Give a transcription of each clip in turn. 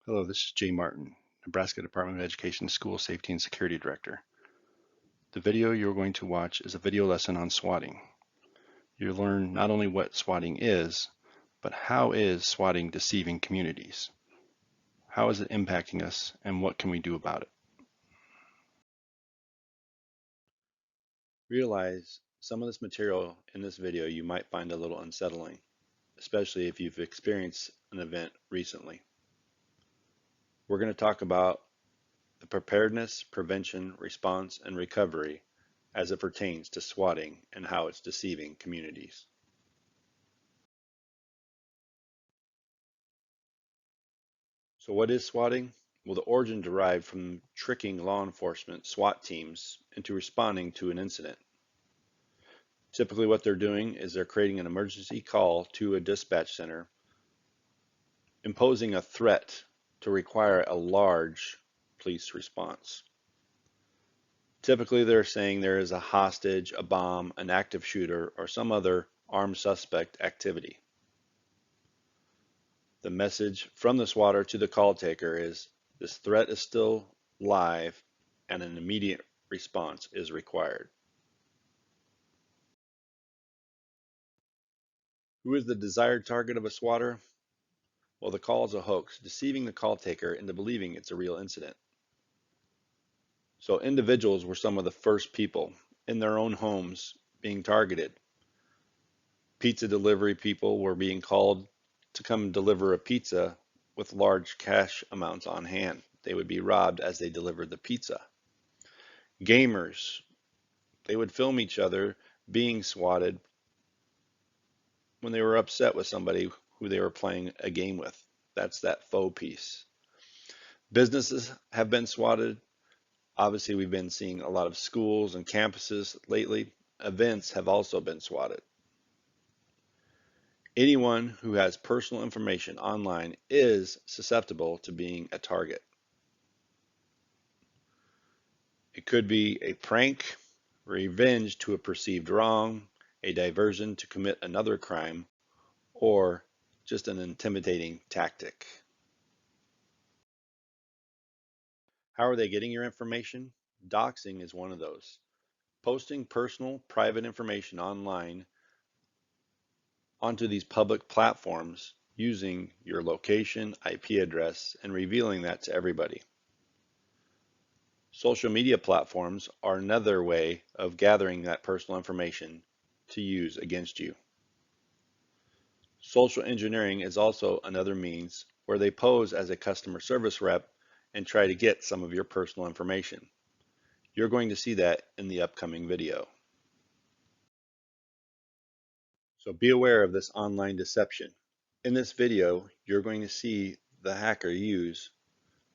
Hello, this is Jay Martin, Nebraska Department of Education School Safety and Security Director. The video you're going to watch is a video lesson on swatting. You'll learn not only what swatting is, but how is swatting deceiving communities? How is it impacting us, and what can we do about it? Realize some of this material in this video you might find a little unsettling, especially if you've experienced an event recently. We're going to talk about the preparedness, prevention, response, and recovery as it pertains to swatting and how it's deceiving communities. So what is swatting? Well, the origin derived from tricking law enforcement SWAT teams into responding to an incident. Typically what they're doing is they're creating an emergency call to a dispatch center, imposing a threat to require a large police response. Typically they're saying there is a hostage, a bomb, an active shooter, or some other armed suspect activity. The message from the swatter to the call taker is this threat is still live and an immediate response is required. Who is the desired target of a swatter? Well, the call is a hoax, deceiving the call taker into believing it's a real incident. So individuals were some of the first people in their own homes being targeted. Pizza delivery people were being called to come deliver a pizza with large cash amounts on hand. They would be robbed as they delivered the pizza. Gamers, they would film each other being swatted when they were upset with somebody who they were playing a game with. That's that faux piece. Businesses have been swatted. Obviously, we've been seeing a lot of schools and campuses lately. Events have also been swatted. Anyone who has personal information online is susceptible to being a target. It could be a prank, revenge to a perceived wrong, a diversion to commit another crime, or just an intimidating tactic. How are they getting your information? Doxing is one of those. Posting personal, private information online onto these public platforms using your location, IP address, and revealing that to everybody. Social media platforms are another way of gathering that personal information to use against you. Social engineering is also another means where they pose as a customer service rep and try to get some of your personal information. You're going to see that in the upcoming video. So be aware of this online deception. In this video, you're going to see the hacker use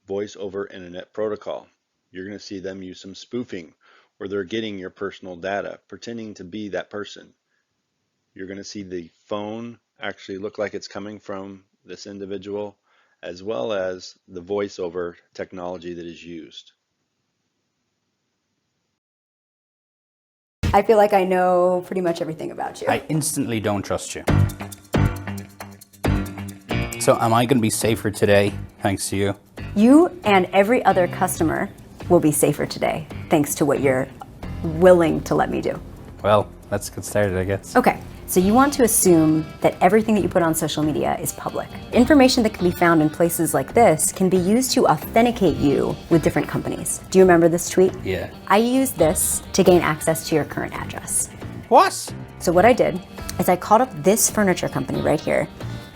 voice over internet protocol. You're going to see them use some spoofing where they're getting your personal data, pretending to be that person. You're going to see the phone actually look like it's coming from this individual, as well as the voice over technology that is used. I feel like I know pretty much everything about you. I instantly don't trust you. So am I going to be safer today thanks to you? You and every other customer will be safer today, thanks to what you're willing to let me do. Well, let's get started, I guess. Okay, so you want to assume that everything that you put on social media is public. Information that can be found in places like this can be used to authenticate you with different companies. Do you remember this tweet? Yeah. I used this to gain access to your current address. What? So what I did is I called up this furniture company right here,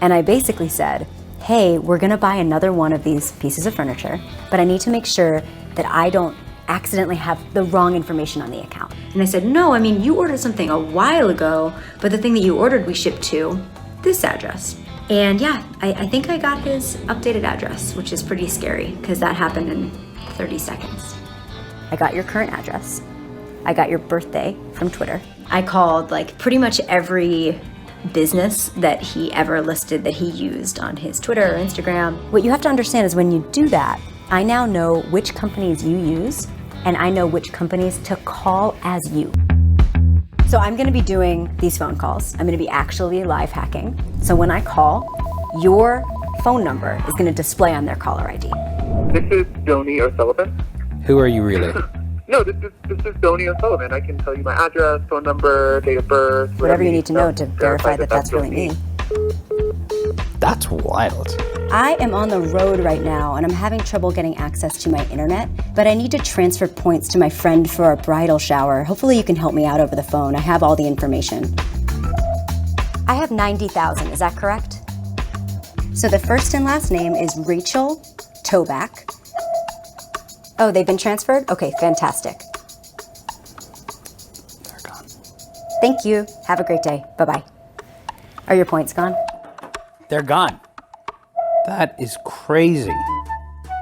and I basically said, hey, we're gonna buy another one of these pieces of furniture, but I need to make sure that I don't accidentally have the wrong information on the account. And they said, no, I mean, you ordered something a while ago, but the thing that you ordered we shipped to this address. And yeah, I think I got his updated address, which is pretty scary because that happened in 30 seconds. I got your current address. I got your birthday from Twitter. I called like pretty much every business that he ever listed that he used on his Twitter or Instagram. What you have to understand is when you do that, I now know which companies you use and I know which companies to call as you. So I'm gonna be doing these phone calls. I'm gonna be actually live hacking. So when I call, your phone number is going to display on their caller ID. This is Joni O'Sullivan. Who are you really? No, this is Joni O'Sullivan. I can tell you my address, phone number, date of birth, Whatever you need to know to verify that that's really me. That's wild. I am on the road right now and I'm having trouble getting access to my internet, but I need to transfer points to my friend for our bridal shower. Hopefully you can help me out over the phone. I have all the information. I have 90,000, is that correct? So the first and last name is Rachel Toback. Oh, they've been transferred? Okay, fantastic. They're gone. Thank you. Have a great day. Bye-bye. Are your points gone? They're gone. That is crazy.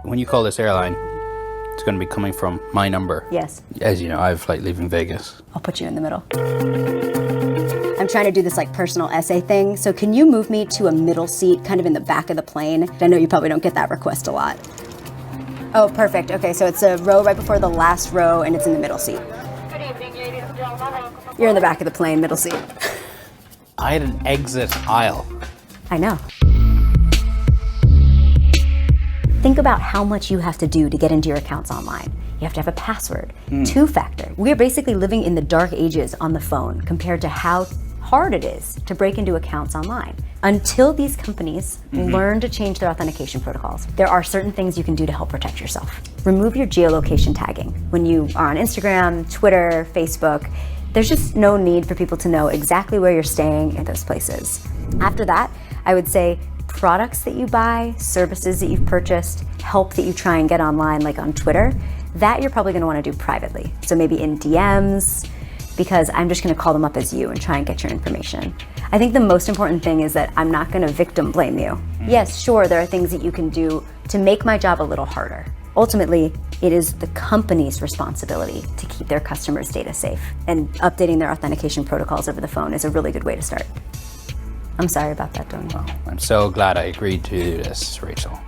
When you call this airline, it's going to be coming from my number. Yes. As you know, I have a flight leaving Vegas. I'll put you in the middle. I'm trying to do this like personal essay thing, so can you move me to a middle seat, kind of in the back of the plane? I know you probably don't get that request a lot. Oh, perfect. Okay, so it's a row right before the last row, and it's in the middle seat. Good evening, ladies and gentlemen. You're in the back of the plane, middle seat. I had an exit aisle. I know. Think about how much you have to do to get into your accounts online. You have to have a password, two-factor. We are basically living in the dark ages on the phone compared to how hard it is to break into accounts online. Until these companies learn to change their authentication protocols, there are certain things you can do to help protect yourself. Remove your geolocation tagging. When you are on Instagram, Twitter, Facebook, there's just no need for people to know exactly where you're staying at those places. After that, I would say products that you buy, services that you've purchased, help that you try and get online, like on Twitter, that you're probably gonna wanna do privately. So maybe in DMs, because I'm just gonna call them up as you and try and get your information. I think the most important thing is that I'm not gonna victim blame you. Yes, sure, there are things that you can do to make my job a little harder. Ultimately, it is the company's responsibility to keep their customers' data safe, and updating their authentication protocols over the phone is a really good way to start. I'm sorry about that, Tony. Oh, I'm so glad I agreed to do this, Rachel.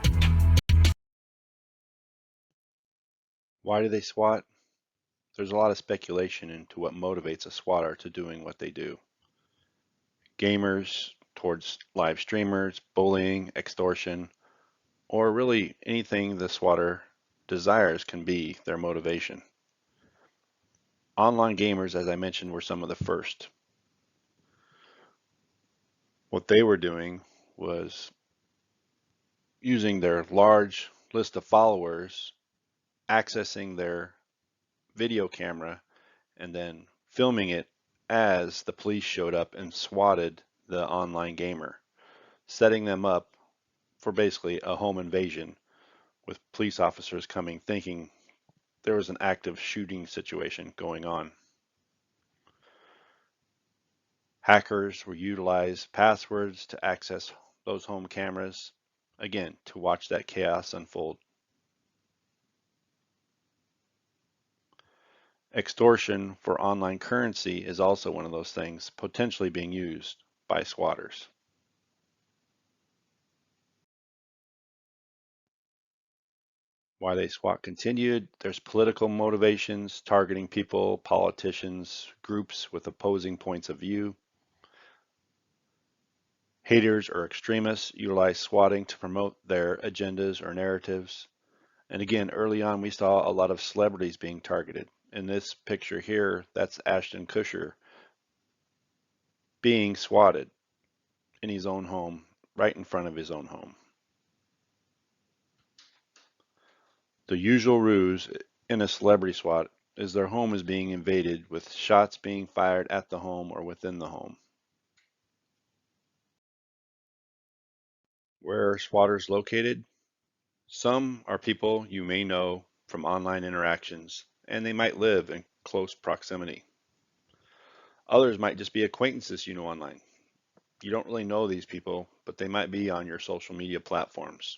Why do they SWAT? There's a lot of speculation into what motivates a SWATter to doing what they do. Gamers towards live streamers, bullying, extortion, or really anything the SWATter desires can be their motivation. Online gamers, as I mentioned, were some of the first. What they were doing was using their large list of followers, accessing their video camera, and then filming it as the police showed up and swatted the online gamer, setting them up for basically a home invasion with police officers coming thinking there was an active shooting situation going on. Hackers will utilize passwords to access those home cameras, again, to watch that chaos unfold. Extortion for online currency is also one of those things potentially being used by squatters. Why they SWAT continued, there's political motivations, targeting people, politicians, groups with opposing points of view. Haters or extremists utilize swatting to promote their agendas or narratives. And again, early on, we saw a lot of celebrities being targeted. In this picture here, that's Ashton Kutcher being swatted in his own home, right in front of his own home. The usual ruse in a celebrity SWAT is their home is being invaded with shots being fired at the home or within the home. Where are swatters located? Some are people you may know from online interactions, and they might live in close proximity. Others might just be acquaintances you know online. You don't really know these people, but they might be on your social media platforms.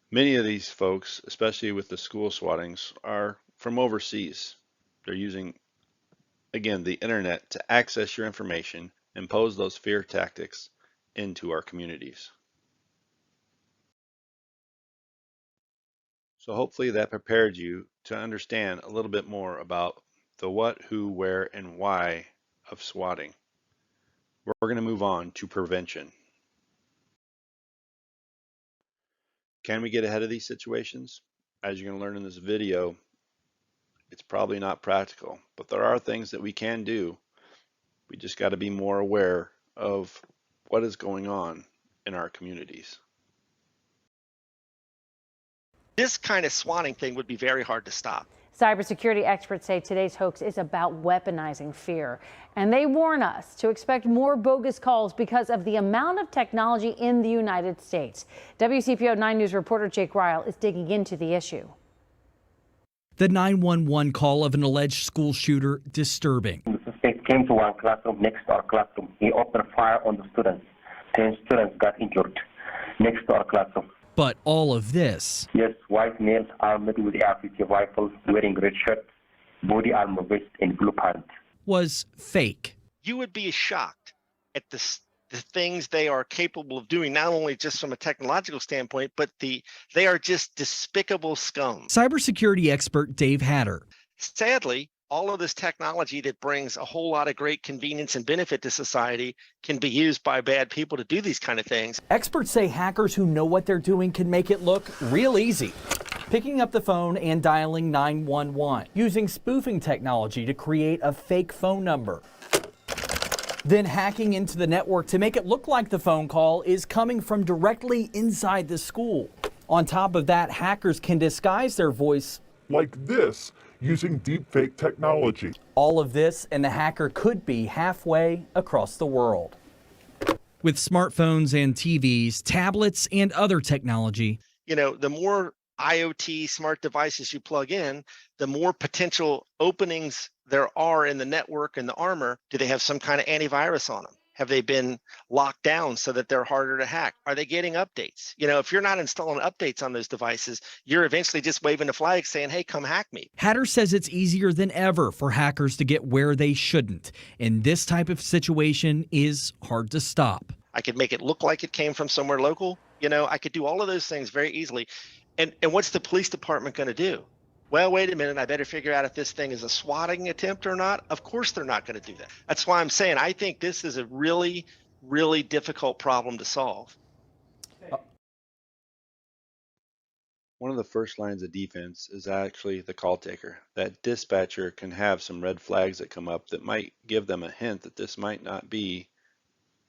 Many of these folks, especially with the school swattings, are from overseas. They're using, again, the internet to access your information and pose those fear tactics into our communities. So hopefully that prepared you to understand a little bit more about the what, who, where, and why of swatting. We're going to move on to prevention. Can we get ahead of these situations? As you're going to learn in this video, it's probably not practical, but there are things that we can do. We just got to be more aware of what is going on in our communities. This kind of swatting thing would be very hard to stop. Cybersecurity experts say today's hoax is about weaponizing fear, and they warn us to expect more bogus calls because of the amount of technology in the United States. WCPO 9 News reporter Jake Ryle is digging into the issue. The 911 call of an alleged school shooter disturbing. The suspect came to one classroom next to our classroom. He opened fire on the students. 10 students got injured next to our classroom. But all of this, yes, white males armed with AR-15 rifles, wearing red shirts, body armor vest, and blue pants, was fake. You would be shocked at the things they are capable of doing, not only just from a technological standpoint, but they are just despicable scum. Cybersecurity expert Dave Hatter. Sadly, all of this technology that brings a whole lot of great convenience and benefit to society can be used by bad people to do these kind of things. Experts say hackers who know what they're doing can make it look real easy. Picking up the phone and dialing 911, using spoofing technology to create a fake phone number. Then hacking into the network to make it look like the phone call is coming from directly inside the school. On top of that, hackers can disguise their voice like this using deepfake technology. All of this, and the hacker could be halfway across the world. With smartphones and TVs, tablets, and other technology, you know, the more IoT smart devices you plug in, the more potential openings there are in the network and the armor. Do they have some kind of antivirus on them? Have they been locked down so that they're harder to hack? Are they getting updates? You know, if you're not installing updates on those devices, you're eventually just waving a flag saying, hey, come hack me. Hatter says it's easier than ever for hackers to get where they shouldn't. And this type of situation is hard to stop. I could make it look like it came from somewhere local. You know, I could do all of those things very easily. And what's the police department going to do? Well, wait a minute, I better figure out if this thing is a swatting attempt or not. Of course they're not going to do that. That's why I'm saying I think this is a really, really difficult problem to solve. One of the first lines of defense is actually the call taker. That dispatcher can have some red flags that come up that might give them a hint that this might not be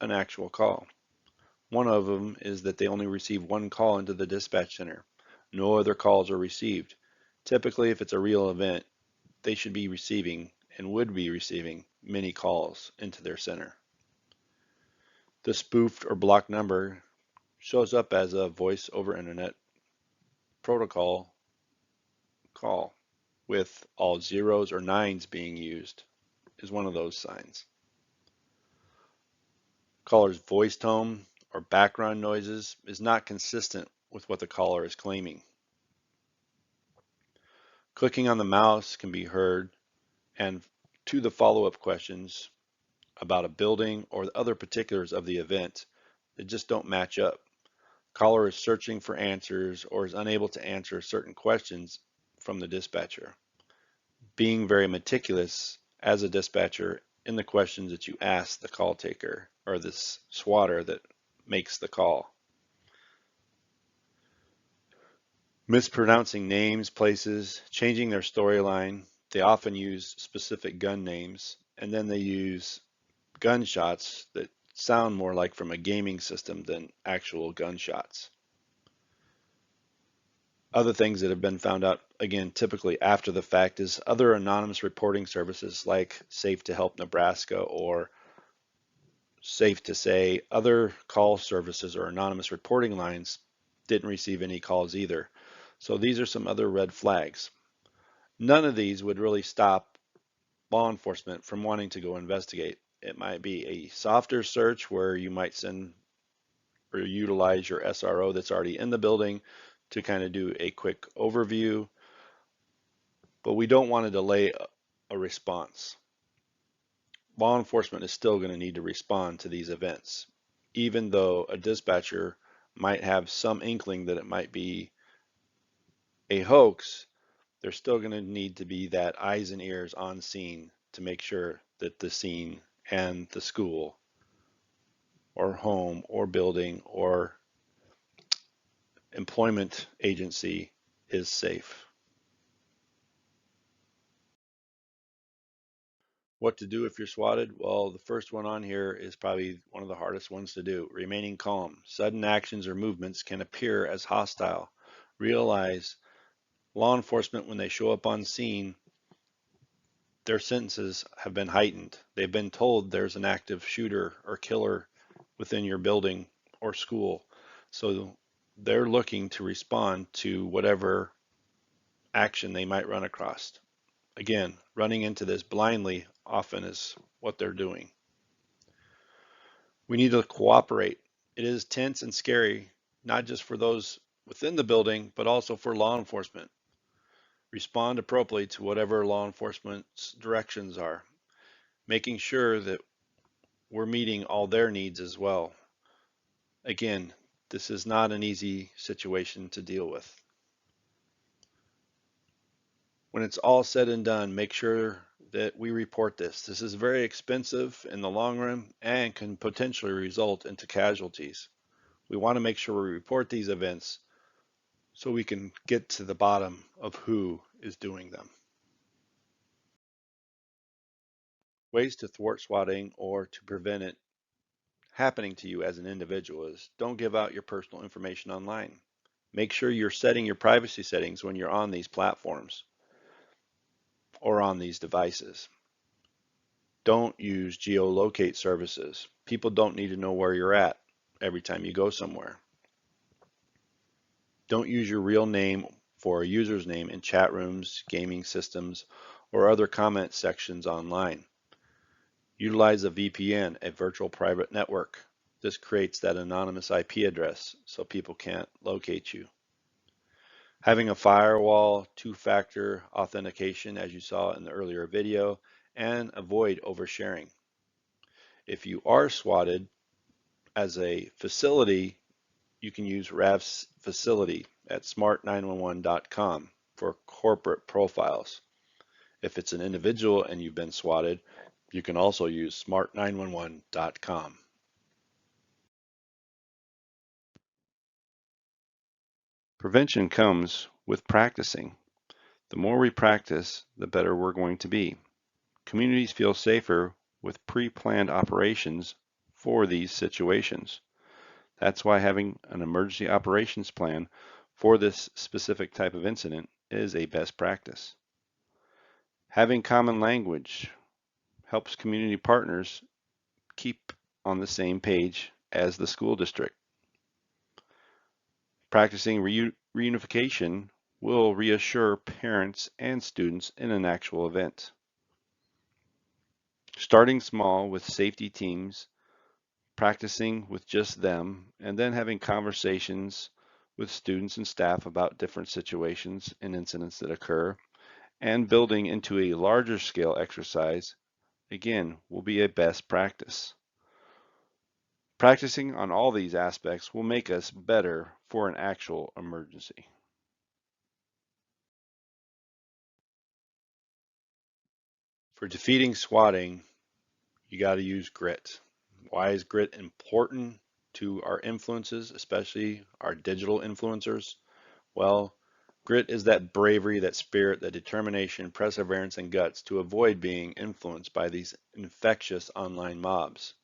an actual call. One of them is that they only receive one call into the dispatch center. No other calls are received. Typically, if it's a real event, they should be receiving and would be receiving many calls into their center. The spoofed or blocked number shows up as a voice over internet protocol call with all zeros or nines being used is one of those signs. Caller's voice tone or background noises is not consistent with what the caller is claiming. Clicking on the mouse can be heard, and to the follow-up questions about a building or the other particulars of the event, they just don't match up. Caller is searching for answers or is unable to answer certain questions from the dispatcher. Being very meticulous as a dispatcher in the questions that you ask the call taker or this swatter that makes the call. Mispronouncing names, places, changing their storyline. They often use specific gun names, and then they use gunshots that sound more like from a gaming system than actual gunshots. Other things that have been found out, again, typically after the fact, is other anonymous reporting services like Safe to Help Nebraska or Safe to Say. Other call services or anonymous reporting lines didn't receive any calls either. So these are some other red flags. None of these would really stop law enforcement from wanting to go investigate. It might be a softer search where you might send or utilize your SRO that's already in the building to kind of do a quick overview, but we don't want to delay a response. Law enforcement is still going to need to respond to these events, even though a dispatcher might have some inkling that it might be a hoax. There's still going to need to be that eyes and ears on scene to make sure that the scene and the school or home or building or employment agency is safe. What to do if you're swatted? Well, the first one on here is probably one of the hardest ones to do. Remaining calm. Sudden actions or movements can appear as hostile. Realize law enforcement, when they show up on scene, their senses have been heightened. They've been told there's an active shooter or killer within your building or school. So they're looking to respond to whatever action they might run across. Again, running into this blindly often is what they're doing. We need to cooperate. It is tense and scary, not just for those within the building, but also for law enforcement. Respond appropriately to whatever law enforcement's directions are, making sure that we're meeting all their needs as well. Again, this is not an easy situation to deal with. When it's all said and done, make sure that we report this. This is very expensive in the long run and can potentially result into casualties. We want to make sure we report these events so we can get to the bottom of who is doing them. Ways to thwart swatting or to prevent it happening to you as an individual is don't give out your personal information online. Make sure you're setting your privacy settings when you're on these platforms or on these devices. Don't use geolocate services. People don't need to know where you're at every time you go somewhere. Don't use your real name for a user's name in chat rooms, gaming systems, or other comment sections online. Utilize a VPN, a virtual private network. This creates that anonymous IP address so people can't locate you. Having a firewall, two-factor authentication, as you saw in the earlier video, and avoid oversharing. If you are swatted as a facility, you can use RAV's facility at smart911.com for corporate profiles. If it's an individual and you've been swatted, you can also use smart911.com. Prevention comes with practicing. The more we practice, the better we're going to be. Communities feel safer with pre-planned operations for these situations. That's why having an emergency operations plan for this specific type of incident is a best practice. Having common language helps community partners keep on the same page as the school district. Practicing reunification will reassure parents and students in an actual event. Starting small with safety teams, practicing with just them, and then having conversations with students and staff about different situations and incidents that occur, and building into a larger scale exercise, again, will be a best practice. Practicing on all these aspects will make us better for an actual emergency. For defeating swatting, you got to use grit. Why is grit important to our influences, especially our digital influencers? Well, grit is that bravery, that spirit, that determination, perseverance, and guts to avoid being influenced by these infectious online mobs.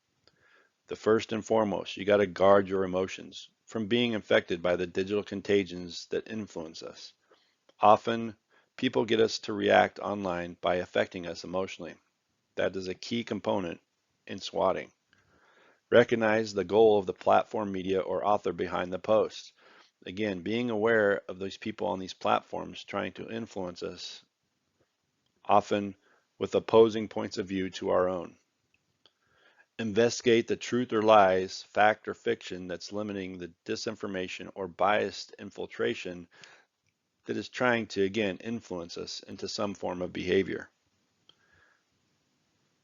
The first and foremost, you got to guard your emotions from being infected by the digital contagions that influence us. Often, people get us to react online by affecting us emotionally. That is a key component in swatting. Recognize the goal of the platform, media, or author behind the post. Again, being aware of these people on these platforms trying to influence us, often with opposing points of view to our own. Investigate the truth or lies, fact or fiction that's limiting the disinformation or biased infiltration that is trying to, again, influence us into some form of behavior.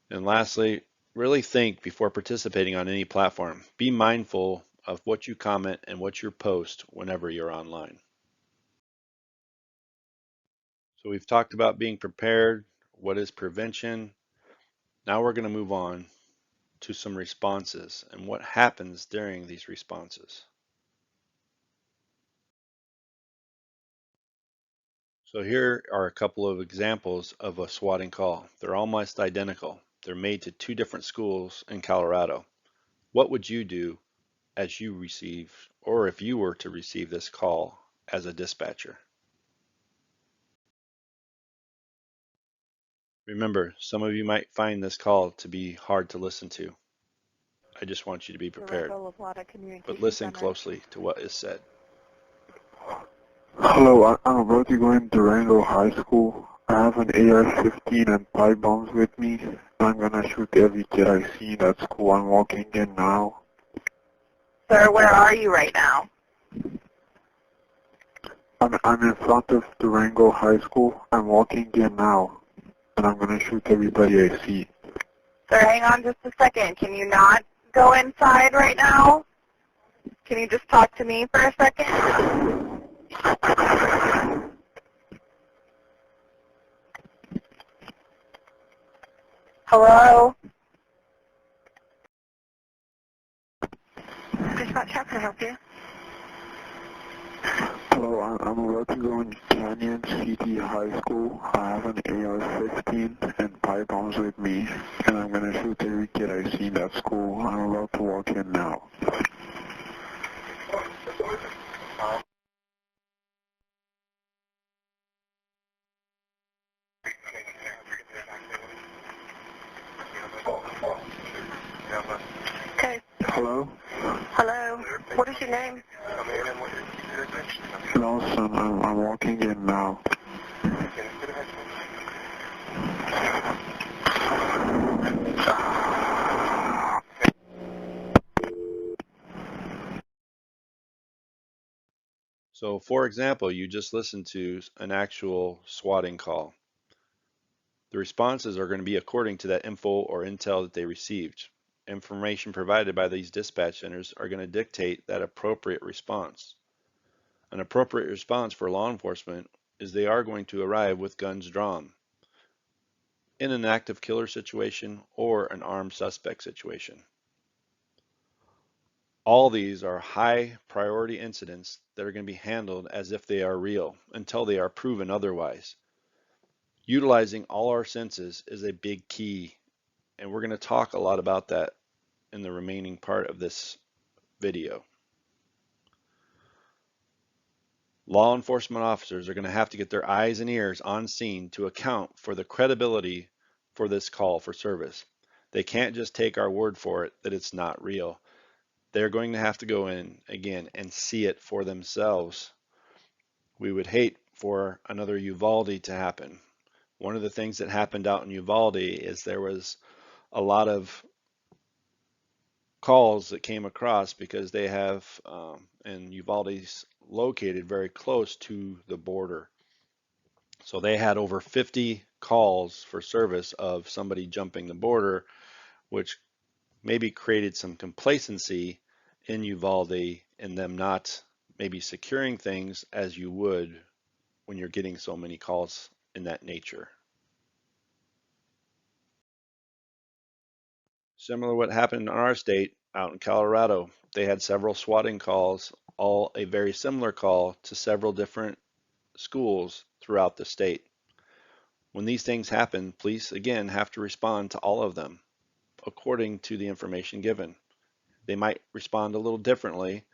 And lastly, really think before participating on any platform. Be mindful of what you comment and what you post whenever you're online. So we've talked about being prepared, what is prevention. Now we're going to move on to some responses and what happens during these responses. So here are a couple of examples of a swatting call. They're almost identical. They're made to 2 different schools in Colorado. What would you do as you receive, or if you were to receive this call as a dispatcher? Remember, some of you might find this call to be hard to listen to. I just want you to be prepared, but listen closely to what is said. Hello, I'm about to go in Durango High School. I have an AR-15 and 5 bombs with me. I'm gonna shoot every kid I see in that school. I'm walking in now. Sir, where are you right now? I'm in front of Durango High School. I'm walking in now, and I'm gonna shoot everybody I see. Sir, hang on just a second. Can you not go inside right now? Can you just talk to me for a second? Hello? Dispatch, how can I help you? Hello, I'm about to go in Canyon City High School. I have an AR-15 and 5 bombs with me, and I'm gonna shoot every kid I see in that school. I'm about to walk in now. Okay. Hello? Hello? What is your name? Lawson, I'm walking in now. So for example, you just listened to an actual swatting call. The responses are going to be according to that info or intel that they received. Information provided by these dispatch centers are going to dictate that appropriate response. An appropriate response for law enforcement is they are going to arrive with guns drawn in an active killer situation or an armed suspect situation. All these are high priority incidents that are going to be handled as if they are real until they are proven otherwise. Utilizing all our senses is a big key, and we're going to talk a lot about that in the remaining part of this video. Law enforcement officers are going to have to get their eyes and ears on scene to account for the credibility for this call for service. They can't just take our word for it that it's not real. They're going to have to go in again and see it for themselves. We would hate for another Uvalde to happen. One of the things that happened out in Uvalde is there was a lot of calls that came across because they have, and Uvalde's located very close to the border. So they had over 50 calls for service of somebody jumping the border, which maybe created some complacency in Uvalde and them not maybe securing things as you would when you're getting so many calls in that nature. Similar to what happened in our state out in Colorado, they had several swatting calls, all a very similar call to several different schools throughout the state. When these things happen, police again have to respond to all of them according to the information given. They might respond a little differently,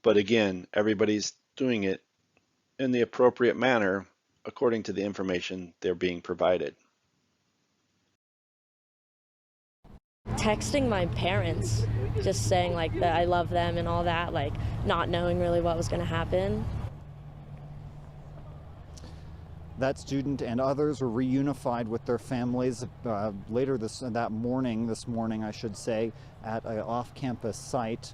but again, everybody's doing it in the appropriate manner according to the information they're being provided. Texting my parents, just saying like that I love them and all that, like not knowing really what was going to happen. That student and others were reunified with their families later this morning, I should say, at an off-campus site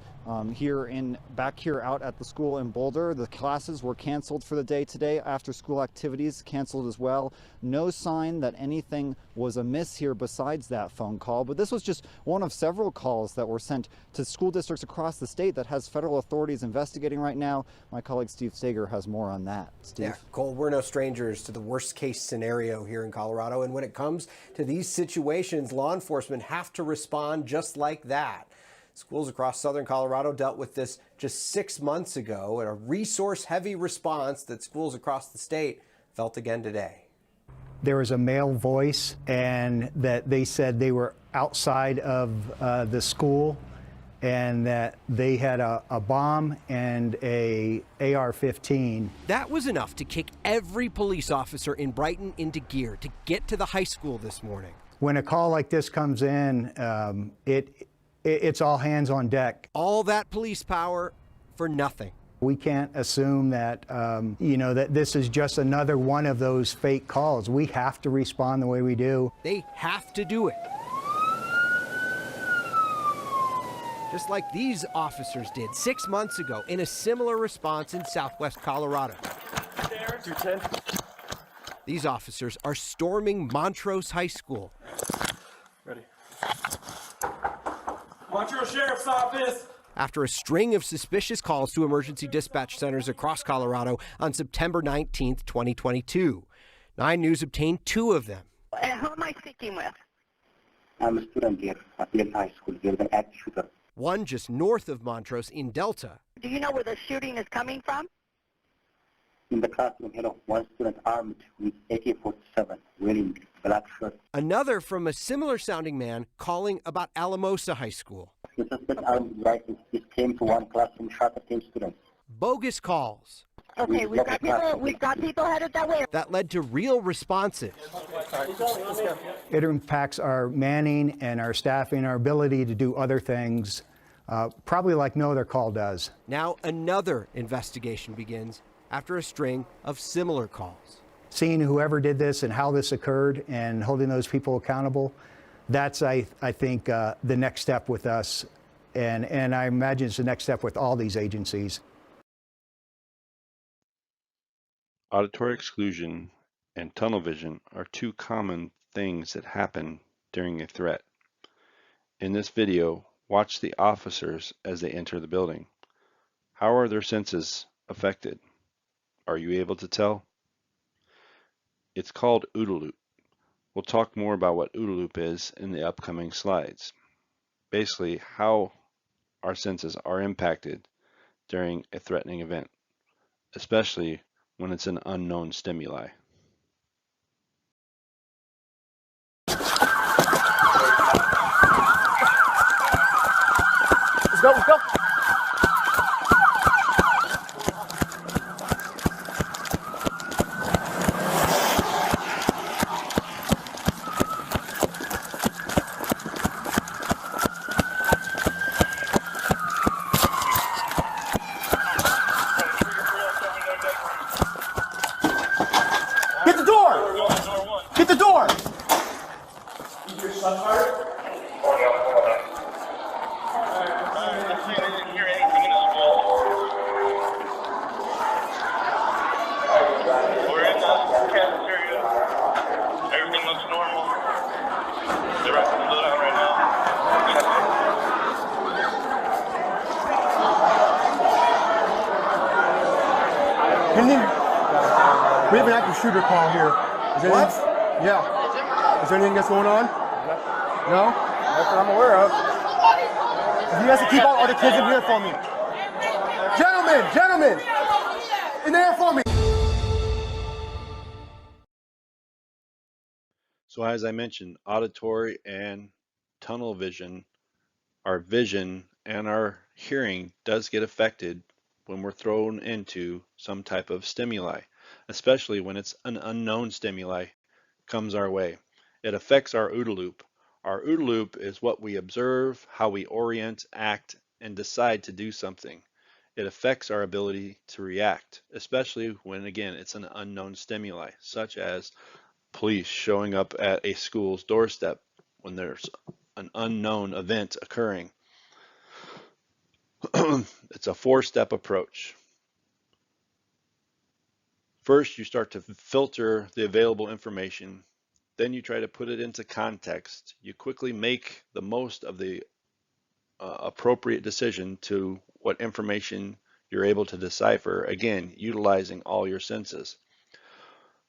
back here out at the school in Boulder. The classes were canceled for the day today. After school activities canceled as well. No sign that anything was amiss here besides that phone call. But this was just one of several calls that were sent to school districts across the state that has federal authorities investigating right now. My colleague Steve Sager has more on that. Steve? Yeah, Cole, we're no strangers to the worst case scenario here in Colorado. And when it comes to these situations, law enforcement have to respond just like that. Schools across southern Colorado dealt with this just 6 months ago, and a resource-heavy response that schools across the state felt again today. There was a male voice, and that they said they were outside of the school, and that they had a bomb and a AR-15. That was enough to kick every police officer in Brighton into gear to get to the high school this morning. When a call like this comes in, it's all hands on deck. All that police power for nothing. We can't assume that, that this is just another one of those fake calls. We have to respond the way we do. They have to do it. Just like these officers did 6 months ago in a similar response in southwest Colorado. These officers are storming Montrose High School. Ready. Montrose Sheriff's Office! After a string of suspicious calls to emergency dispatch centers across Colorado on September 19th, 2022. 9 News obtained 2 of them. Who am I speaking with? I'm a student here at Yale High School. You're the active shooter. One just north of Montrose in Delta. Do you know where the shooting is coming from? In the classroom, one student armed with AK-47, wearing black shirt. Another from a similar sounding man calling about Alamosa High School. The suspect armed with rifles just came to one classroom, shot at 10 students. Bogus calls. Okay, we've got people headed that way. That led to real responses. It impacts our manning and our staffing, our ability to do other things, probably like no other call does. Now another investigation begins after a string of similar calls. Seeing whoever did this and how this occurred and holding those people accountable, that's, I think, the next step with us. And I imagine it's the next step with all these agencies. Auditory exclusion and tunnel vision are 2 common things that happen during a threat. In this video, watch the officers as they enter the building. How are their senses affected? Are you able to tell? It's called OODA loop. We'll talk more about what OODA loop is in the upcoming slides. Basically, how our senses are impacted during a threatening event, especially when it's an unknown stimuli. Let's go, let's go. Get the door! Get the door! We're in the cafeteria. Everything looks normal. They're up in the loadout right now. We have an active shooter call here. What? Yeah. Is there anything that's going on? No? That's what I'm aware of. You guys can keep all the kids in here for me. Gentlemen! In there for me! So as I mentioned, auditory and tunnel vision, our vision and our hearing does get affected when we're thrown into some type of stimuli, especially when it's an unknown stimuli comes our way. It affects our OODA loop. Our OODA loop is what we observe, how we orient, act, and decide to do something. It affects our ability to react, especially when, again, it's an unknown stimuli, such as police showing up at a school's doorstep when there's an unknown event occurring. It's a 4-step approach. First, you start to filter the available information. Then you try to put it into context. You quickly make the most of the appropriate decision to what information you're able to decipher, again, utilizing all your senses,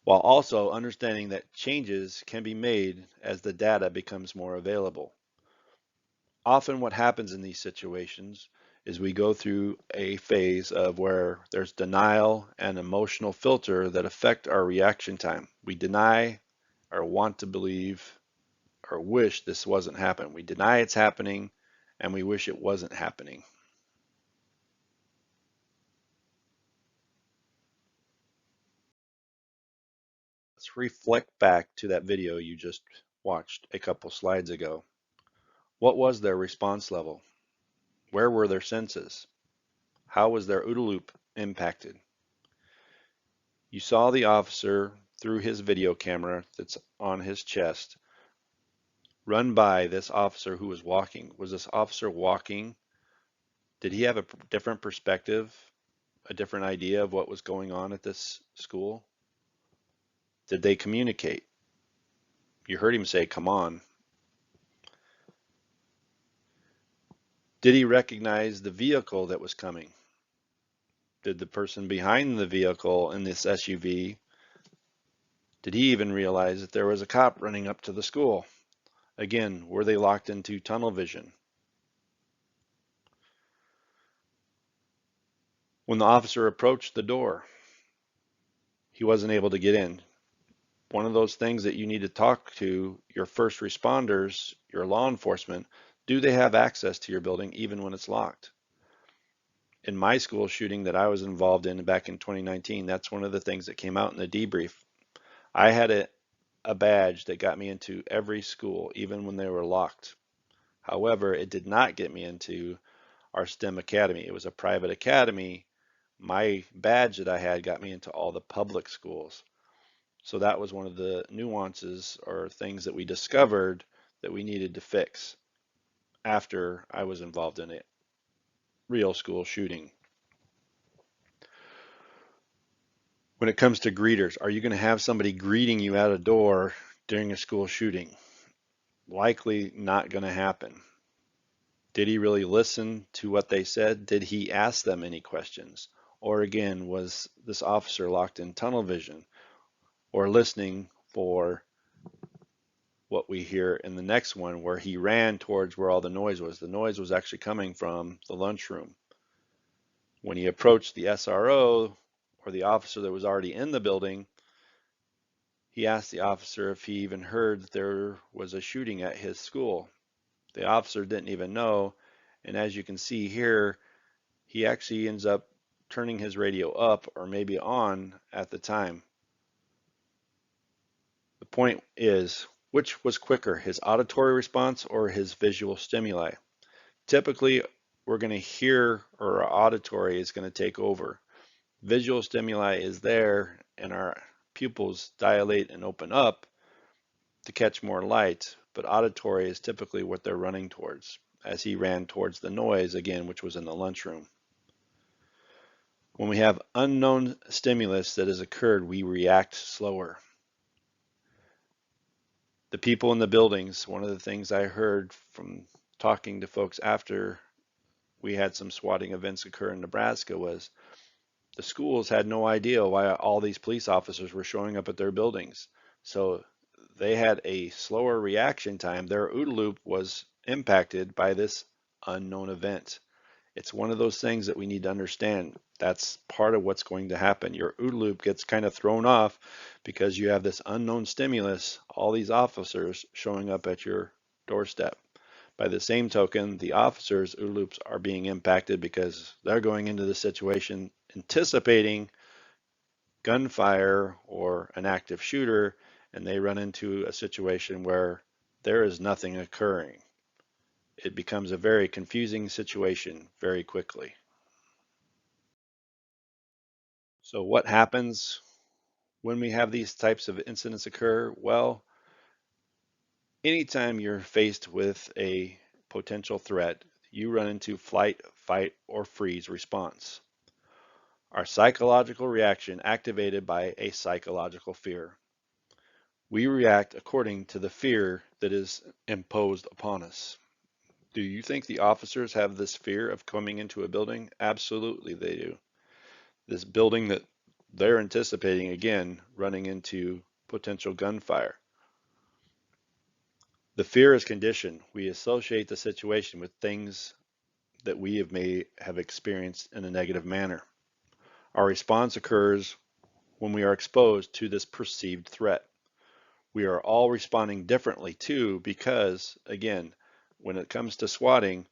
while also understanding that changes can be made as the data becomes more available. Often what happens in these situations is we go through a phase of where there's denial and emotional filter that affect our reaction time. We deny or want to believe or wish this wasn't happening. We deny it's happening and we wish it wasn't happening. Let's reflect back to that video you just watched a couple slides ago. What was their response level? Where were their senses? How was their OODA loop impacted? You saw the officer through his video camera that's on his chest run by this officer who was walking. Was this officer walking? Did he have a different perspective, a different idea of what was going on at this school? Did they communicate? You heard him say, "Come on." Did he recognize the vehicle that was coming? Did the person behind the vehicle in this SUV, did he even realize that there was a cop running up to the school? Again, were they locked into tunnel vision? When the officer approached the door, he wasn't able to get in. One of those things that you need to talk to your first responders, your law enforcement, do they have access to your building even when it's locked? In my school shooting that I was involved in back in 2019, that's one of the things that came out in the debrief. I had a badge that got me into every school, even when they were locked. However, it did not get me into our STEM academy. It was a private academy. My badge that I had got me into all the public schools. So that was one of the nuances or things that we discovered that we needed to fix after I was involved in a real school shooting. When it comes to greeters, are you going to have somebody greeting you at a door during a school shooting? Likely not going to happen. Did he really listen to what they said? Did he ask them any questions? Or again, was this officer locked in tunnel vision or listening for what we hear in the next one where he ran towards where all the noise was? The noise was actually coming from the lunchroom. When he approached the SRO or the officer that was already in the building, he asked the officer if he even heard that there was a shooting at his school. The officer didn't even know, and as you can see here, he actually ends up turning his radio up or maybe on at the time. The point is, which was quicker, his auditory response or his visual stimuli? Typically, we're going to hear, or our auditory is going to take over. Visual stimuli is there, and our pupils dilate and open up to catch more light, but auditory is typically what they're running towards, as he ran towards the noise again, which was in the lunchroom. When we have unknown stimulus that has occurred, we react slower. The people in the buildings, one of the things I heard from talking to folks after we had some swatting events occur in Nebraska was the schools had no idea why all these police officers were showing up at their buildings. So they had a slower reaction time. Their OODA loop was impacted by this unknown event. It's one of those things that we need to understand. That's part of what's going to happen. Your OODA loop gets kind of thrown off because you have this unknown stimulus, all these officers showing up at your doorstep. By the same token, the officers' OODA loops are being impacted because they're going into the situation anticipating gunfire or an active shooter, and they run into a situation where there is nothing occurring. It becomes a very confusing situation very quickly. So what happens when we have these types of incidents occur? Well, anytime you're faced with a potential threat, you run into flight, fight, or freeze response. Our psychological reaction activated by a psychological fear. We react according to the fear that is imposed upon us. Do you think the officers have this fear of coming into a building? Absolutely they do. This building that they're anticipating, again, running into potential gunfire. The fear is conditioned. We associate the situation with things that we may have experienced in a negative manner. Our response occurs when we are exposed to this perceived threat. We are all responding differently too, because again, when it comes to swatting,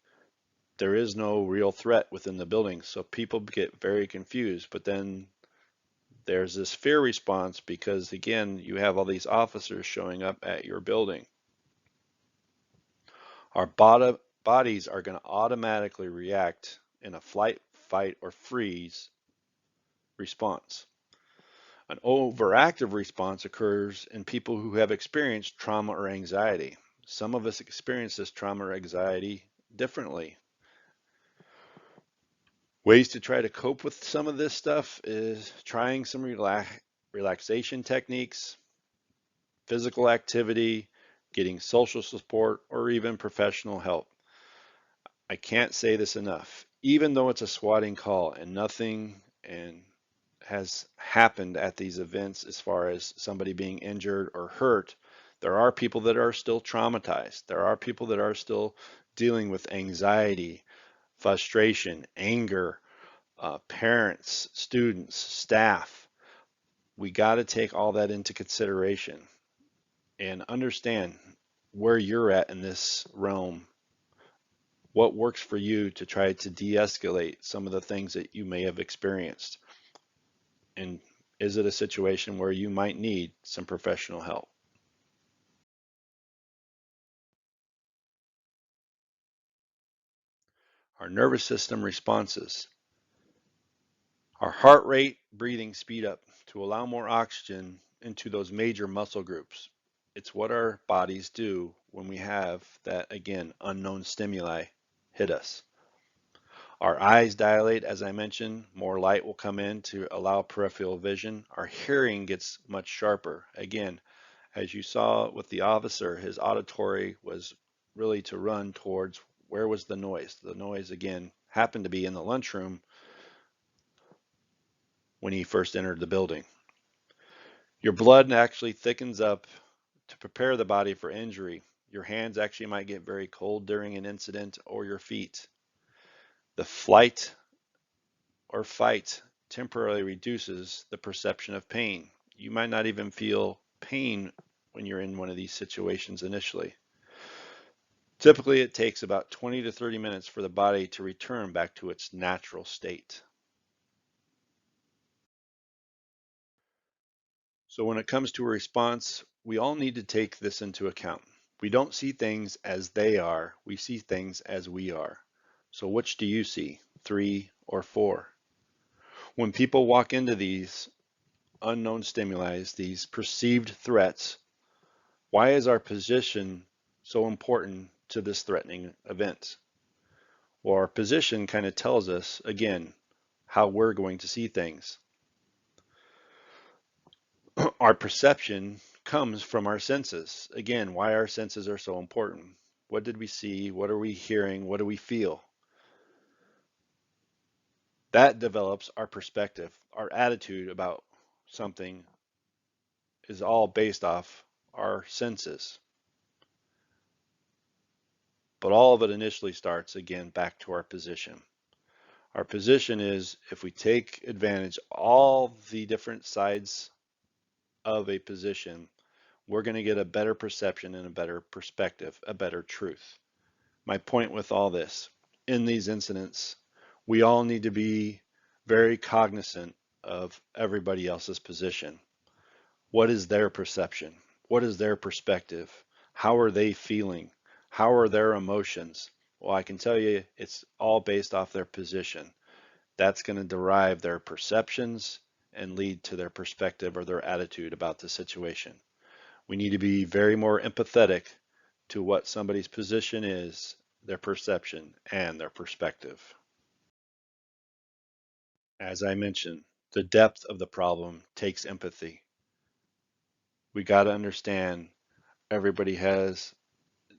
there is no real threat within the building. So people get very confused, but then there's this fear response because again, you have all these officers showing up at your building. Our bodies are going to automatically react in a flight, fight, or freeze response. An overactive response occurs in people who have experienced trauma or anxiety. Some of us experience this trauma or anxiety differently. Ways to try to cope with some of this stuff is trying some relaxation techniques, physical activity, getting social support, or even professional help. I can't say this enough. Even though it's a swatting call and nothing has happened at these events as far as somebody being injured or hurt, there are people that are still traumatized. There are people that are still dealing with anxiety, frustration, anger, parents, students, staff. We got to take all that into consideration and understand where you're at in this realm. What works for you to try to de-escalate some of the things that you may have experienced? And is it a situation where you might need some professional help? Our nervous system responses. Our heart rate, breathing speed up to allow more oxygen into those major muscle groups. It's what our bodies do when we have that, again, unknown stimuli hit us. Our eyes dilate, as I mentioned, more light will come in to allow peripheral vision. Our hearing gets much sharper. Again, as you saw with the officer, his auditory was really to run towards where was the noise. The noise, again, happened to be in the lunchroom when he first entered the building. Your blood actually thickens up to prepare the body for injury. Your hands actually might get very cold during an incident, or your feet. The flight or fight temporarily reduces the perception of pain. You might not even feel pain when you're in one of these situations initially. Typically, it takes about 20 to 30 minutes for the body to return back to its natural state. So when it comes to a response, we all need to take this into account. We don't see things as they are, we see things as we are. So which do you see, 3 or 4? When people walk into these unknown stimuli, these perceived threats, why is our position so important to this threatening event? Well, our position kind of tells us, again, how we're going to see things. Our perception comes from our senses. Again, why our senses are so important. What did we see? What are we hearing? What do we feel? That develops our perspective. Our attitude about something is all based off our senses. But all of it initially starts, again, back to our position. Our position is, if we take advantage of all the different sides of a position, we're going to get a better perception and a better perspective, a better truth. My point with all this, in these incidents, we all need to be very cognizant of everybody else's position. What is their perception? What is their perspective? How are they feeling? How are their emotions? Well, I can tell you it's all based off their position. That's going to derive their perceptions and lead to their perspective or their attitude about the situation. We need to be very more empathetic to what somebody's position is, their perception, and their perspective. As I mentioned, the depth of the problem takes empathy. We got to understand everybody has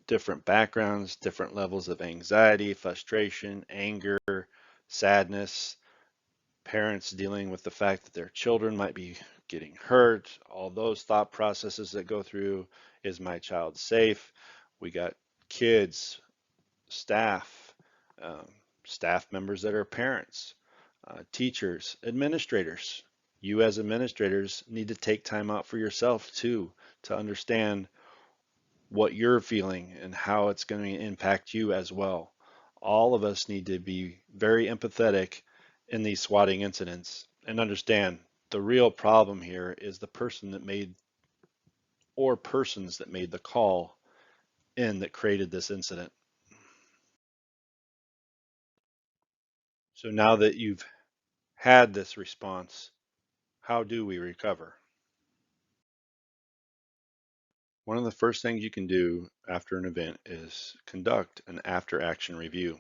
different backgrounds, different levels of anxiety, frustration, anger, sadness, parents dealing with the fact that their children might be getting hurt, all those thought processes that go through, is my child safe? We got kids, staff, staff members that are parents, teachers, administrators. You as administrators need to take time out for yourself too to understand what you're feeling and how it's going to impact you as well. All of us need to be very empathetic in these swatting incidents and understand the real problem here is the person that made or persons that made the call in that created this incident. So now that you've had this response, how do we recover? One of the first things you can do after an event is conduct an after-action review.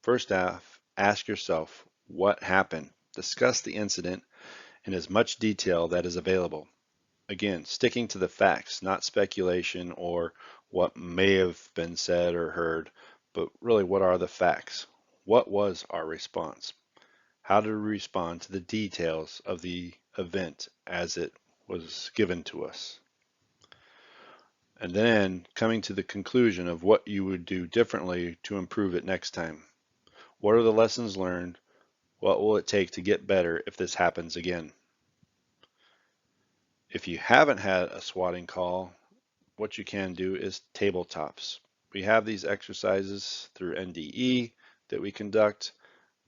First off, ask yourself what happened. Discuss the incident in as much detail that is available. Again, sticking to the facts, not speculation or what may have been said or heard, but really what are the facts? What was our response? How did we respond to the details of the event as it was given to us? And then coming to the conclusion of what you would do differently to improve it next time. What are the lessons learned? What will it take to get better if this happens again? If you haven't had a swatting call, what you can do is tabletops. We have these exercises through NDE that we conduct.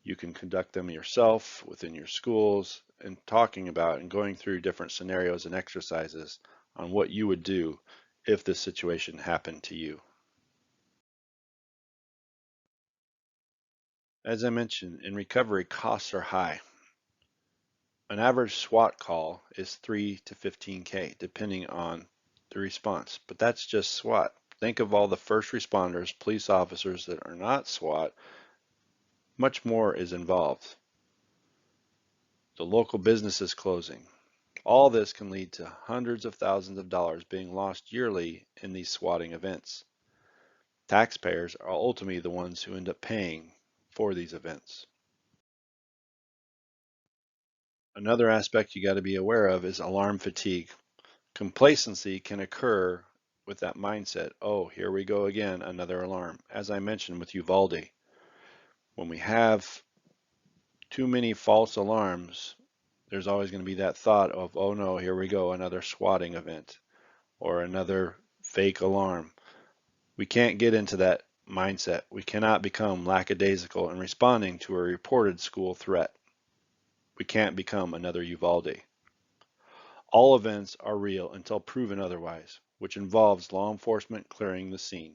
You can conduct them yourself within your schools and talking about and going through different scenarios and exercises on what you would do if this situation happened to you. As I mentioned, in recovery, costs are high. An average SWAT call is $3 to $15K, depending on the response, but that's just SWAT. Think of all the first responders, police officers that are not SWAT. Much more is involved. The local business is closing. All this can lead to hundreds of thousands of dollars being lost yearly in these swatting events. Taxpayers are ultimately the ones who end up paying for these events. Another aspect you got to be aware of is alarm fatigue. Complacency can occur with that mindset. Oh, here we go again, another alarm. As I mentioned with Uvalde, when we have too many false alarms, there's always going to be that thought of, oh no, here we go, another swatting event or another fake alarm. We can't get into that mindset. We cannot become lackadaisical in responding to a reported school threat. We can't become another Uvalde. All events are real until proven otherwise, which involves law enforcement clearing the scene.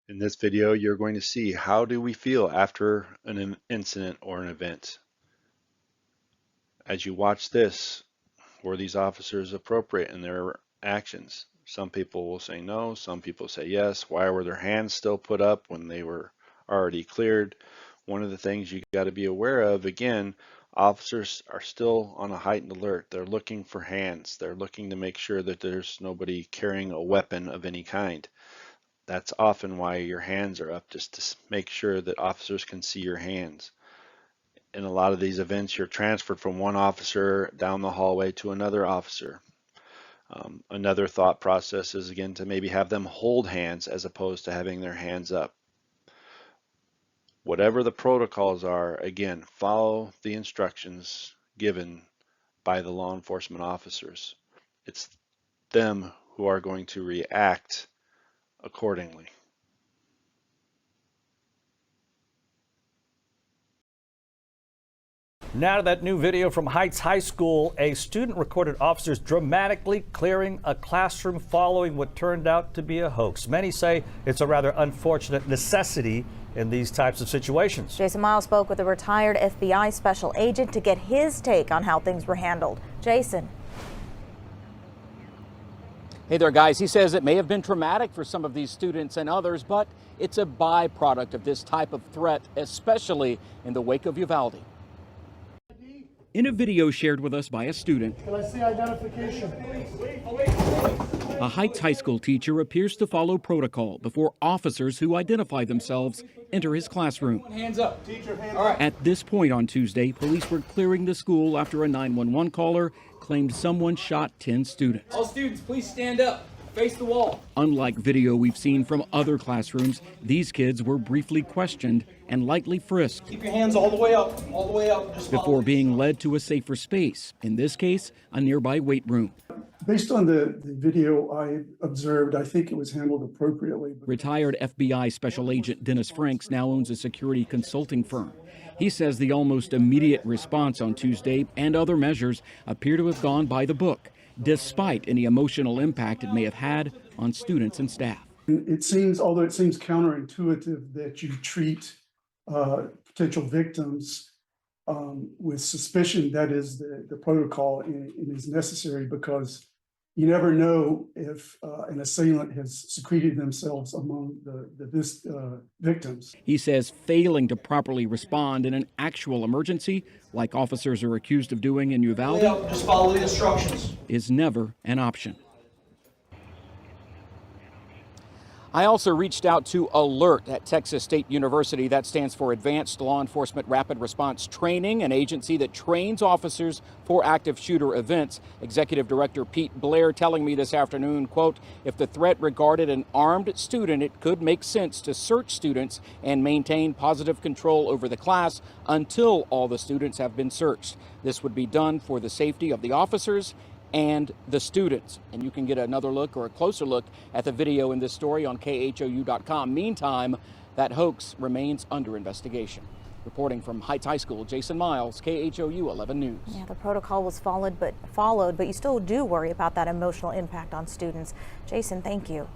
In this video, you're going to see how do we feel after an incident or an event. As you watch this, were these officers appropriate in their actions? Some people will say no, some people say yes. Why were their hands still put up when they were already cleared? One of the things you got to be aware of, again, officers are still on a heightened alert. They're looking for hands. They're looking to make sure that there's nobody carrying a weapon of any kind. That's often why your hands are up, just to make sure that officers can see your hands. In a lot of these events, you're transferred from one officer down the hallway to another officer. Another thought process is, again, to maybe have them hold hands as opposed to having their hands up. Whatever the protocols are, again, follow the instructions given by the law enforcement officers. It's them who are going to react accordingly. Now to that new video from Heights High School. A student recorded officers dramatically clearing a classroom following what turned out to be a hoax. Many say it's a rather unfortunate necessity in these types of situations. Jason Miles spoke with a retired FBI special agent to get his take on how things were handled. Jason. Hey there, guys. He says it may have been traumatic for some of these students and others, but it's a byproduct of this type of threat, especially in the wake of Uvalde. In a video shared with us by a student, Can I see identification? a Heights High School teacher appears to follow protocol before officers who identify themselves enter his classroom. Hands up. Teacher, hands up. At this point on Tuesday, police were clearing the school after a 911 caller claimed someone shot 10 students. All students, please stand up. Face the wall. Unlike video we've seen from other classrooms, these kids were briefly questioned and lightly frisked. Keep your hands all the way up. All the way up. Just before being led to a safer space, in this case, a nearby weight room. Based on the video I observed, I think it was handled appropriately. Retired FBI Special Agent Dennis Franks now owns a security consulting firm. He says the almost immediate response on Tuesday and other measures appear to have gone by the book, despite any emotional impact it may have had on students and staff. It seems, although it seems counterintuitive that you treat potential victims with suspicion, that is the protocol and is necessary because you never know if an assailant has secreted themselves among the victims. He says failing to properly respond in an actual emergency, like officers are accused of doing in Uvalde, just follow the instructions, is never an option. I also reached out to ALERT at Texas State University. That stands for Advanced Law Enforcement Rapid Response Training, an agency that trains officers for active shooter events. Executive Director Pete Blair telling me this afternoon, quote, if the threat regarded an armed student, it could make sense to search students and maintain positive control over the class until all the students have been searched. This would be done for the safety of the officers and the students. And you can get another look or a closer look at the video in this story on KHOU.com. Meantime, that hoax remains under investigation. Reporting from Heights High School, Jason Miles, KHOU 11 News. Yeah, the protocol was followed, but you still do worry about that emotional impact on students. Jason, thank you.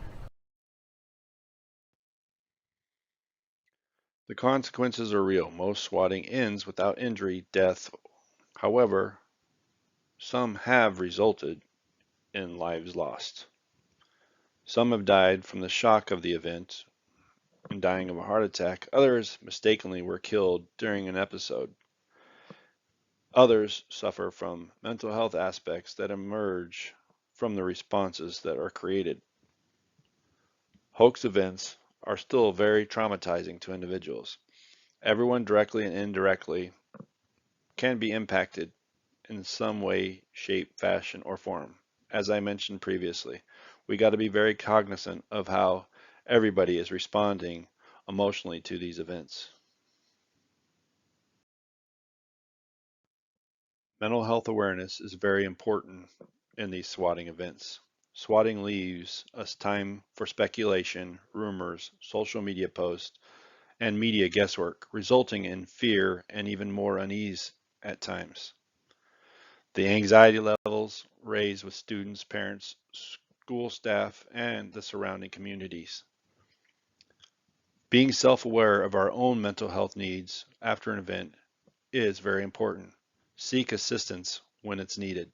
The consequences are real. Most swatting ends without injury, death. However, some have resulted in lives lost. Some have died from the shock of the event and dying of a heart attack. Others mistakenly were killed during an episode. Others suffer from mental health aspects that emerge from the responses that are created. Hoax events are still very traumatizing to individuals. Everyone directly and indirectly can be impacted in some way, shape, fashion, or form. As I mentioned previously, we got to be very cognizant of how everybody is responding emotionally to these events. Mental health awareness is very important in these swatting events. Swatting leaves us time for speculation, rumors, social media posts, and media guesswork, resulting in fear and even more unease at times. The anxiety levels raised with students, parents, school staff, and the surrounding communities. Being self-aware of our own mental health needs after an event is very important. Seek assistance when it's needed.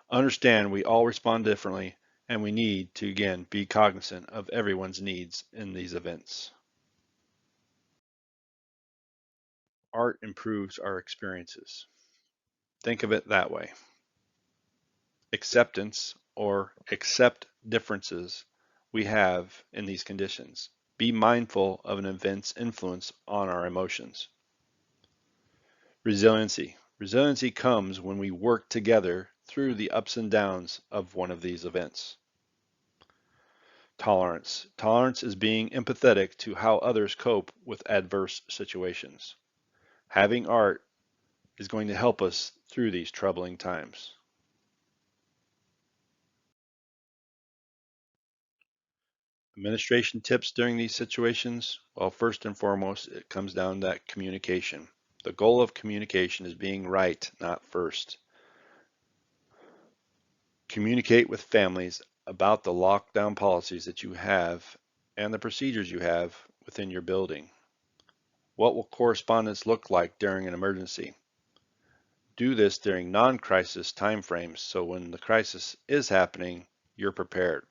Understand we all respond differently, and we need to, again, be cognizant of everyone's needs in these events. Art improves our experiences. Think of it that way. Acceptance, or accept differences we have in these conditions. Be mindful of an event's influence on our emotions. Resiliency. Resiliency comes when we work together through the ups and downs of one of these events. Tolerance. Tolerance is being empathetic to how others cope with adverse situations. Having art is going to help us through these troubling times. Administration tips during these situations? Well, first and foremost, it comes down to that communication. The goal of communication is being right, not first. Communicate with families about the lockdown policies that you have and the procedures you have within your building. What will correspondence look like during an emergency? Do this during non-crisis timeframes so when the crisis is happening, you're prepared.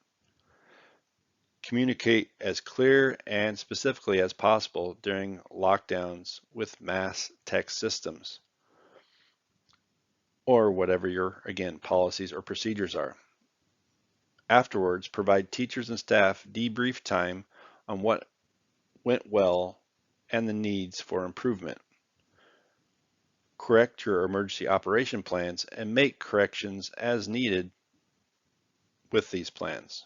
Communicate as clear and specifically as possible during lockdowns with mass text systems. or whatever your, again, policies or procedures are. Afterwards, provide teachers and staff debrief time on what went well and the needs for improvement. Correct your emergency operation plans and make corrections as needed with these plans.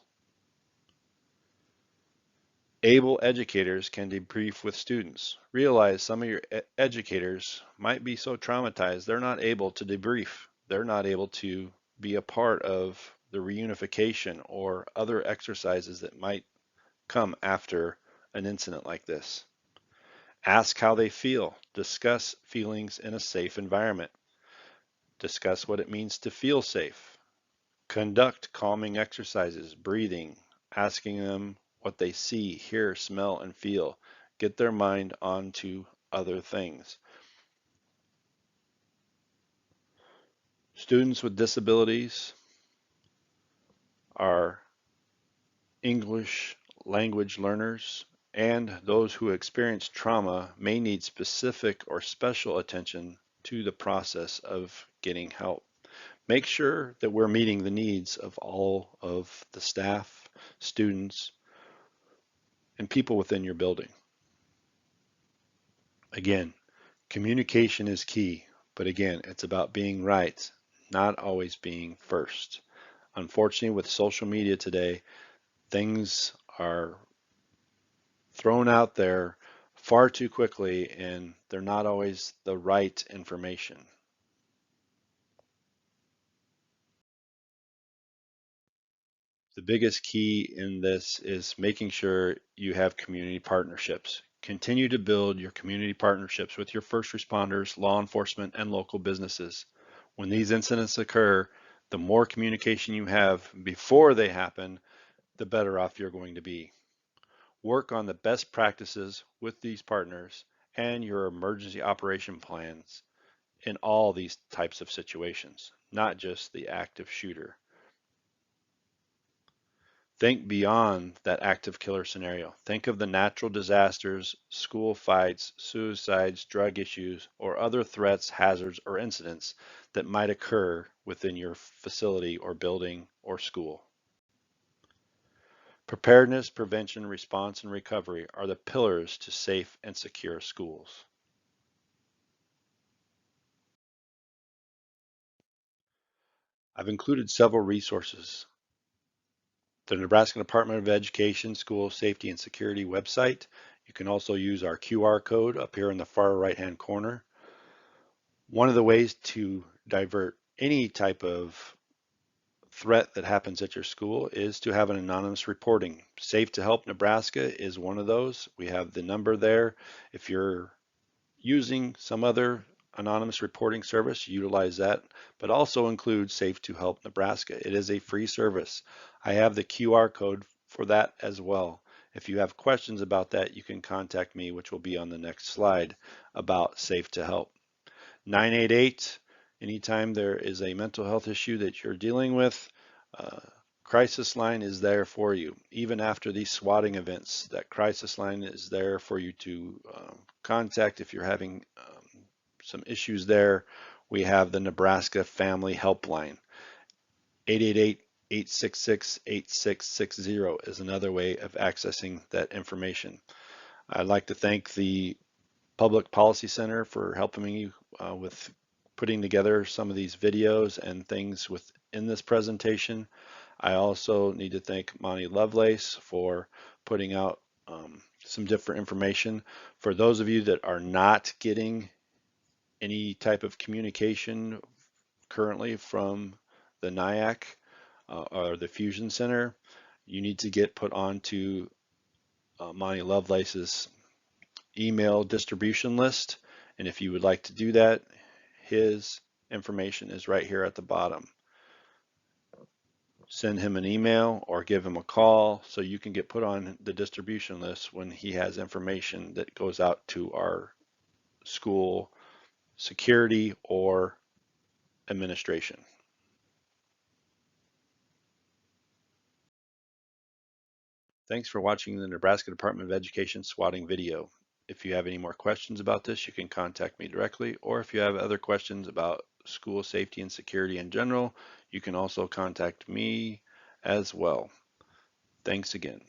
Able educators can debrief with students. Realize some of your educators might be so traumatized they're not able to debrief. They're not able to be a part of the reunification or other exercises that might come after an incident like this. Ask how they feel. Discuss feelings in a safe environment. Discuss what it means to feel safe. Conduct calming exercises, breathing, asking them what they see, hear, smell, and feel. Get their mind onto other things. Students with disabilities are English language learners, and those who experience trauma may need specific or special attention to the process of getting help. Make sure that we're meeting the needs of all of the staff, students, and people within your building. Again, communication is key, but again, it's about being right, not always being first. Unfortunately, with social media today, things are thrown out there far too quickly and they're not always the right information. The biggest key in this is making sure you have community partnerships. Continue to build your community partnerships with your first responders, law enforcement, and local businesses. When these incidents occur, the more communication you have before they happen, the better off you're going to be. Work on the best practices with these partners and your emergency operation plans in all these types of situations, not just the active shooter. Think beyond that active killer scenario. Think of the natural disasters, school fights, suicides, drug issues, or other threats, hazards, or incidents that might occur within your facility or building or school. Preparedness, prevention, response, and recovery are the pillars to safe and secure schools. I've included several resources. The Nebraska Department of Education School Safety and Security website. You can also use our QR code up here in the far right-hand corner. One of the ways to divert any type of threat that happens at your school is to have an anonymous reporting. Safe to Help Nebraska is one of those. We have the number there. If you're using some other anonymous reporting service, utilize that, but also include Safe to Help Nebraska. It is a free service. I have the QR code for that as well. If you have questions about that, you can contact me, which will be on the next slide, about Safe to Help. 988, anytime there is a mental health issue that you're dealing with, crisis line is there for you. Even after these swatting events, that crisis line is there for you to contact if you're having some issues there. We have the Nebraska Family Helpline. 888-866-8660 is another way of accessing that information. I'd like to thank the Public Policy Center for helping me with putting together some of these videos and things within this presentation. I also need to thank Monty Lovelace for putting out some different information. For those of you that are not getting any type of communication currently from the NIAC or the Fusion Center, you need to get put onto Monty Lovelace's email distribution list. And if you would like to do that, his information is right here at the bottom. Send him an email or give him a call so you can get put on the distribution list when he has information that goes out to our school security or administration. Thanks for watching the Nebraska Department of Education swatting video. If you have any more questions about this, you can contact me directly, or if you have other questions about school safety and security in general, you can also contact me as well. Thanks again.